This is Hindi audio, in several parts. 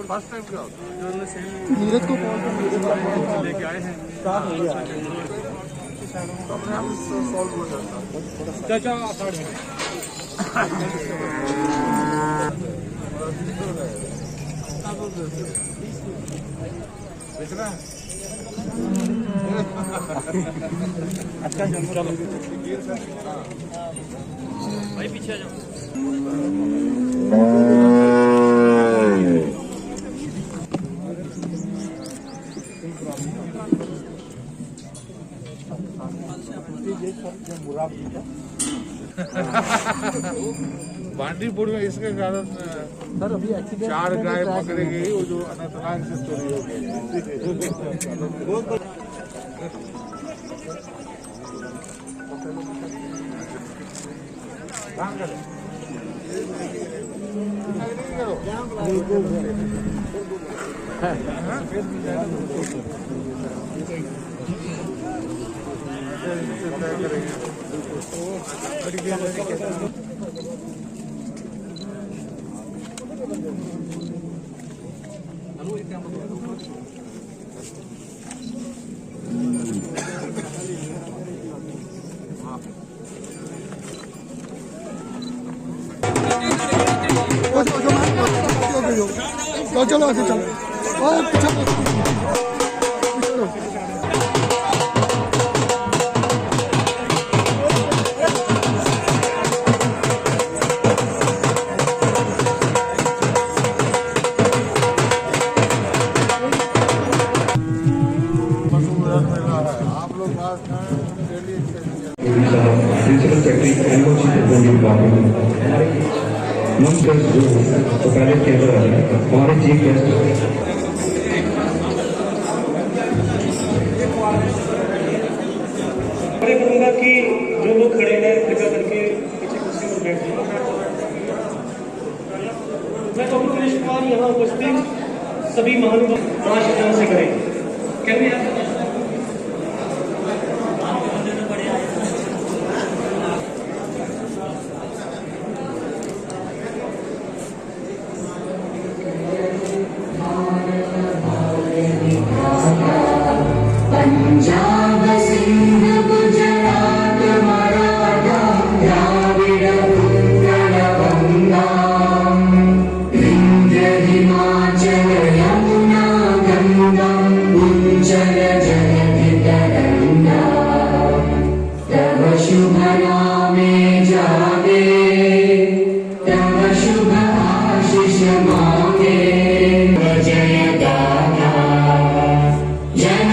फर्स्ट टाइम क्या नीरज को कॉल लेके आए हैं स्टार्ट हो गया अपने आप सॉल्व हो जाता चाचा अच्छा चलो भाई पीछे आ जाओ। बांडीपुर में इसके कारण सर अभी 4 गाय पकड़ी गई, वो जो अनंतनाग से चोरी हो गई। चलो आगे चलो तो पहले के अंदर आ जाए हमारे चीफ गेस्ट करूंगा कि जो लोग खड़े हैं कृपया करके पीछे कुर्सी पर बैठ जाए। मैं डॉक्टर दिनेश कुमार यहाँ उपस्थित सभी महानुभाव 5 शब्दों से करें। कैसे पंजाब सिंध गुजरात मराठा द्राविड उत्कल गंगा विंध्य हिमाचल यमुना गंगा उज्जल जलधि तरंगा तव शुभ नामे जागे तव शुभ आशीष मांगे जय दाता जन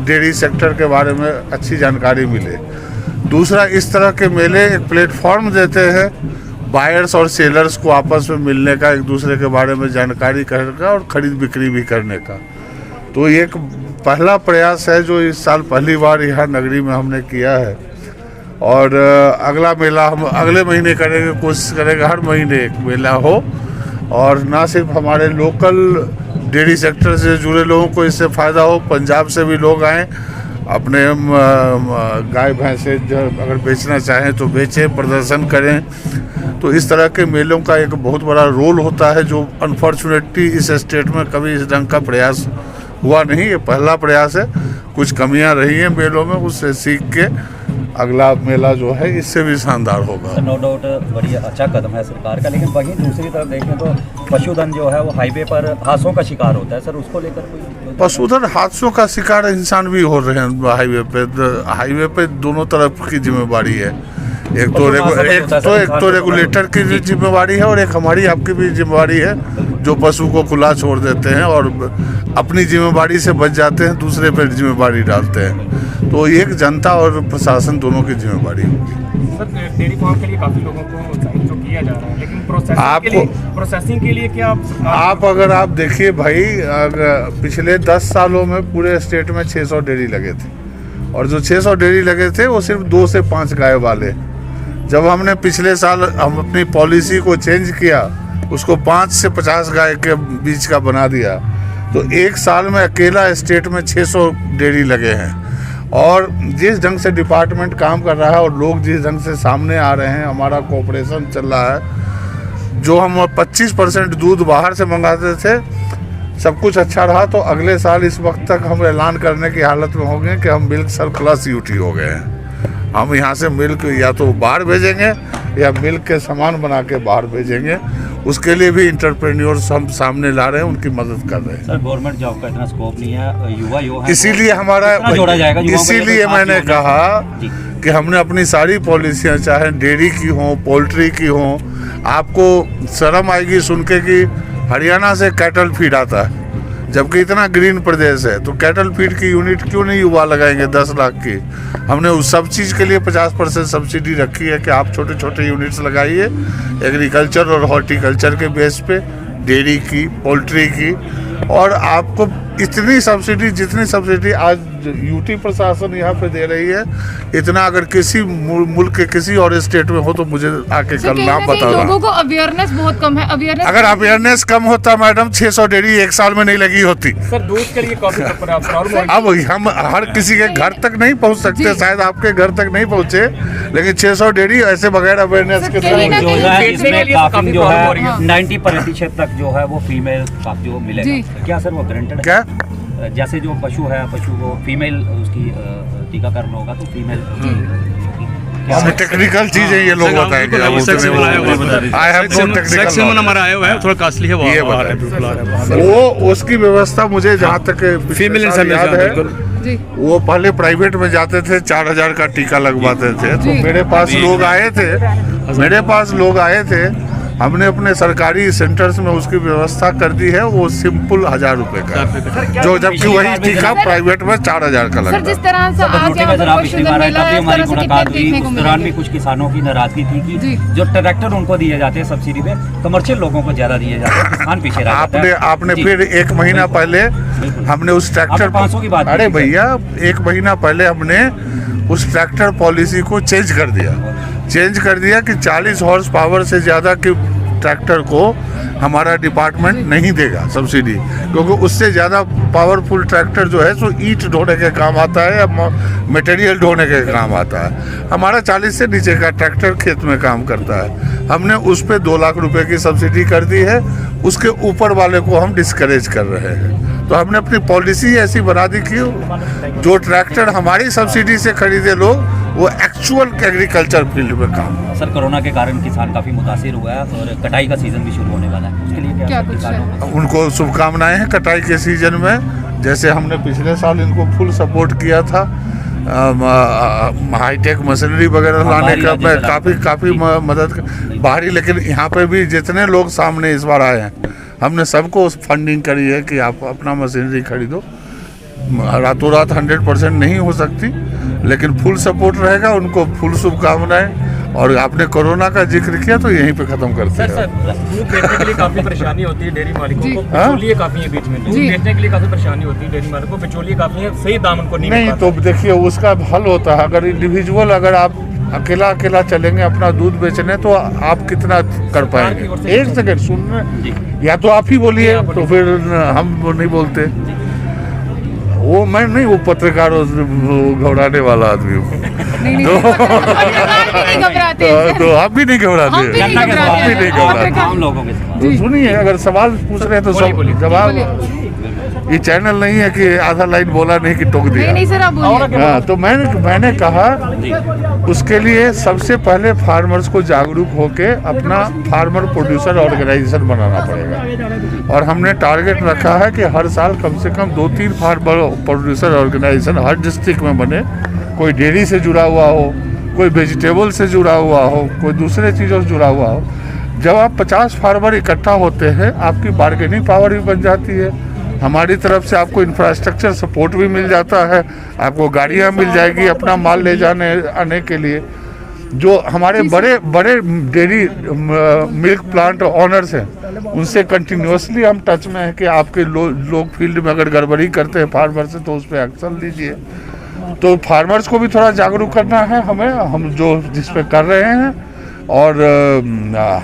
डेयरी सेक्टर के बारे में अच्छी जानकारी मिले। दूसरा, इस तरह के मेले एक प्लेटफॉर्म देते हैं बायर्स और सेलर्स को आपस में मिलने का, एक दूसरे के बारे में जानकारी करने का और खरीद बिक्री भी करने का। तो ये एक पहला प्रयास है जो इस साल पहली बार यहाँ नगरी में हमने किया है। और अगला मेला हम अगले महीने करेंगे, कोशिश करेंगे हर महीने एक मेला हो, और ना सिर्फ हमारे लोकल डेयरी सेक्टर से जुड़े लोगों को इससे फ़ायदा हो, पंजाब से भी लोग आएँ, अपने गाय भैंसे अगर बेचना चाहें तो बेचें, प्रदर्शन करें। तो इस तरह के मेलों का एक बहुत बड़ा रोल होता है जो अनफॉर्चुनेटली इस स्टेट में कभी इस ढंग का प्रयास हुआ नहीं। ये पहला प्रयास है। कुछ कमियां रही हैं मेलों में, उससे सीख के अगला मेला जो है इससे भी शानदार होगा। नो डाउट बढ़िया अच्छा कदम है सरकार का, लेकिन वहीं दूसरी तरफ देखें तो पशुधन जो है वो हाईवे पर हादसों का शिकार होता है। सर उसको लेकर कोई पशुधन हादसों का शिकार इंसान भी हो रहे हैं हाईवे पे। हाईवे पे दोनों तरफ की जिम्मेवारी है। एक तो रेगुलेटर की भी जिम्मेवारी है और एक हमारी आपकी भी जिम्मेवारी है जो पशु को खुला छोड़ देते हैं और अपनी जिम्मेवारी से बच जाते हैं, दूसरे पर जिम्मेवारी डालते हैं। तो एक जनता और प्रशासन दोनों की जिम्मेवारी होगी। सर डेयरी फार्म के लिए काफ़ी लोगों को उत्साहित जो किया जा रहा है, लेकिन प्रोसेसिंग के लिए क्या आप अगर आप देखिए भाई, अगर पिछले 10 सालों में पूरे स्टेट में 600 डेयरी लगे थे, और जो 600 डेयरी लगे थे वो सिर्फ 2 से 5 गाय वाले। जब हमने पिछले साल हम अपनी पॉलिसी को चेंज किया, उसको 5 से 50 गाय के बीच का बना दिया, तो एक साल में अकेला स्टेट में 600 डेयरी लगे हैं। और जिस ढंग से डिपार्टमेंट काम कर रहा है और लोग जिस ढंग से सामने आ रहे हैं, हमारा कोऑपरेशन चल रहा है। जो हम 25% दूध बाहर से मंगाते थे, सब कुछ अच्छा रहा, तो अगले साल इस वक्त तक हम ऐलान करने की हालत में हो गए कि हम मिल्क सरप्लस यूटी हो गए हैं। हम यहाँ से मिल्क या तो बाहर भेजेंगे या मिल्क के सामान बना के बाहर भेजेंगे। उसके लिए भी इंटरप्रेन्योर्स हम सामने ला रहे हैं, उनकी मदद कर रहे हैं। सर गवर्नमेंट जॉब का इतना स्कोप नहीं है, युवा है, इसीलिए हमारा जोड़ा जाएगा, इसीलिए मैंने कहा कि हमने अपनी सारी पॉलिसियाँ, चाहे डेयरी की हों, पोल्ट्री की हों, आपको शर्म आएगी सुन के कि हरियाणा से कैटल फीड आता है, जबकि इतना ग्रीन प्रदेश है, तो कैटल फीड की यूनिट क्यों नहीं युवा लगाएंगे 10 लाख की। हमने उस सब चीज़ के लिए 50% सब्सिडी रखी है कि आप छोटे छोटे यूनिट्स लगाइए एग्रीकल्चर और हॉर्टिकल्चर के बेस पे, डेयरी की, पोल्ट्री की। और आपको इतनी सब्सिडी, जितनी सब्सिडी आज यूटी प्रशासन यहाँ पे दे रही है, इतना अगर किसी मुल्क के किसी और स्टेट में हो तो मुझे आके कल नाम बता रहा। लोगों को अवेयरनेस बहुत कम है। अवेयरनेस अगर अवेयरनेस कम होता मैडम, 600 डेयरी एक साल में नहीं लगी होती। सर दूध के लिए काफ़ी प्रॉब्लम। अब हम हर किसी के घर तक नहीं पहुंच सकते, शायद आपके घर तक नहीं पहुंचे, लेकिन 600 डेयरी ऐसे बगैर अवेयरनेस के जो है इसमें काफी जो है 90% तक जो है वो फीमेल काफी जो मिलेगा। क्या सर वो गारंटेड क्या? जैसे जो पशु है, पशु को फीमेल उसकी टीकाकरण होगा तो फीमेल हमें टेक्निकल चीजें ये लोग बताएंगे। वो उसकी व्यवस्था मुझे जहाँ तक फीमेल याद है, वो पहले प्राइवेट में जाते थे, 4000 का टीका लगवाते थे। तो मेरे पास लोग आए थे, हमने अपने सरकारी सेंटर्स में उसकी व्यवस्था कर दी है। वो सिंपल 1000 रुपए का, जो जबकि वही टीका प्राइवेट में 4000 का लगता है। जिस तरह से आज हमारी मुलाकात हुई, उस दौरान भी कुछ किसानों की नाराजगी थी कि जो ट्रैक्टर उनको दिए जाते हैं सब्सिडी पे, कमर्शियल लोगों को ज्यादा दिए जाते हैं, किसान पीछे रह जाता है। आपने फिर 1 महीना पहले हमने उस ट्रैक्टर 500 की बात, अरे भैया 1 महीना पहले हमने उस ट्रैक्टर पॉलिसी को चेंज कर दिया कि 40 हॉर्स पावर से ज़्यादा के ट्रैक्टर को हमारा डिपार्टमेंट नहीं देगा सब्सिडी, क्योंकि उससे ज़्यादा पावरफुल ट्रैक्टर जो है सो ईंट ढोने के काम आता है या मटेरियल ढोने के काम आता है। हमारा 40 से नीचे का ट्रैक्टर खेत में काम करता है। हमने उस पर 2 लाख रुपए की सब्सिडी कर दी है, उसके ऊपर वाले को हम डिस्करेज कर रहे हैं। तो हमने अपनी पॉलिसी ऐसी बना दी कि जो ट्रैक्टर हमारी सब्सिडी से खरीदे लोग, वो एक्चुअल एग्रीकल्चर फील्ड में काम। सर कोरोना के कारण किसान काफी मुतासिर हुआ है और कटाई का सीजन भी शुरू होने वाला है, उसके लिए क्या किसानों को उनको शुभकामनाएं हैं कटाई के सीजन में। जैसे हमने पिछले साल इनको फुल सपोर्ट किया था, हाईटेक मशीनरी वगैरह लाने का मैं काफ़ी मदद बाहरी, लेकिन यहाँ पे भी जितने लोग सामने इस बार आए हैं, हमने सबको फंडिंग करी है कि आप अपना मशीनरी खरीदो। रातों रात 100% नहीं हो सकती, लेकिन फुल सपोर्ट रहेगा। उनको फुल शुभकामनाएं। और आपने कोरोना का जिक्र किया तो यहीं पे खत्म करते हैं। सर दूध बेचने के लिए काफी परेशानी होती है डेयरी मालिकों को, बिचौलिए काफी है बीच में। दूध बेचने के लिए काफी परेशानी होती है डेयरी मालिकों को, बिचौलिए काफी है, सही दाम उनको नहीं तो देखिए उसका हल होता है। अगर इंडिविजुअल, अगर आप अकेला चलेंगे अपना दूध बेचने, तो आप कितना कर पाएंगे? 1 सेकंड सुनना, या तो आप ही बोलिए तो फिर हम नहीं बोलते। वो मैं नहीं, वो पत्रकार घबराने वाला आदमी हूँ। तो आप भी नहीं घबराते। तो सुनिए, अगर सवाल पूछ रहे हैं तो जवाब। ये चैनल नहीं है कि आधा लाइन बोला नहीं कि टोक दिया। नहीं सर, आप बोलिए। हाँ, तो मैंने कहा उसके लिए सबसे पहले फार्मर्स को जागरूक होके अपना फार्मर प्रोड्यूसर ऑर्गेनाइजेशन बनाना पड़ेगा। और हमने टारगेट रखा है कि हर साल कम से कम 2-3 फार्मर प्रोड्यूसर ऑर्गेनाइजेशन हर डिस्ट्रिक्ट में बने। कोई डेयरी से जुड़ा हुआ हो, कोई वेजिटेबल से जुड़ा हुआ हो, कोई दूसरे चीज़ों से जुड़ा हुआ हो। जब आप 50 फार्मर इकट्ठा होते हैं, आपकी बार्गेनिंग पावर भी बन जाती है। हमारी तरफ से आपको इंफ्रास्ट्रक्चर सपोर्ट भी मिल जाता है, आपको गाड़ियाँ मिल जाएगी अपना माल ले जाने आने के लिए। जो हमारे बड़े बड़े डेयरी मिल्क प्लांट ऑनर्स हैं उनसे कंटिन्यूसली हम टच में हैं कि आपके लोग फील्ड में अगर गड़बड़ी करते हैं फार्मर से तो उस पर एक्शन लीजिए। तो फार्मर्स को भी थोड़ा जागरूक करना है हमें, हम जो जिस पे कर रहे हैं, और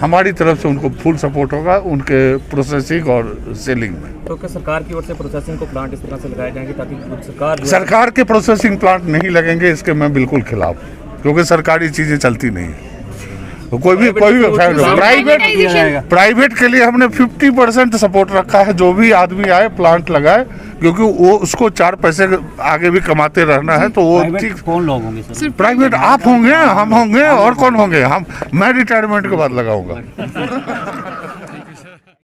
हमारी तरफ से उनको फुल सपोर्ट होगा उनके प्रोसेसिंग और सेलिंग में। तो क्या सरकार की ओर से प्रोसेसिंग को प्लांट इस तरह से लगाए जाएंगे ताकि सरकार के प्रोसेसिंग प्लांट नहीं लगेंगे, इसके मैं बिल्कुल खिलाफ हूँ, क्योंकि सरकारी चीज़ें चलती नहीं है। तो कोई भी प्राइवेट के लिए हमने 50% सपोर्ट रखा है। जो भी आदमी आए प्लांट लगाए, क्योंकि वो उसको 4 पैसे आगे भी कमाते रहना है। तो वो ठीक कौन लोग होंगे सर? प्राइवेट आप होंगे, हम होंगे, और कौन होंगे? मैं रिटायरमेंट के बाद लगाऊंगा।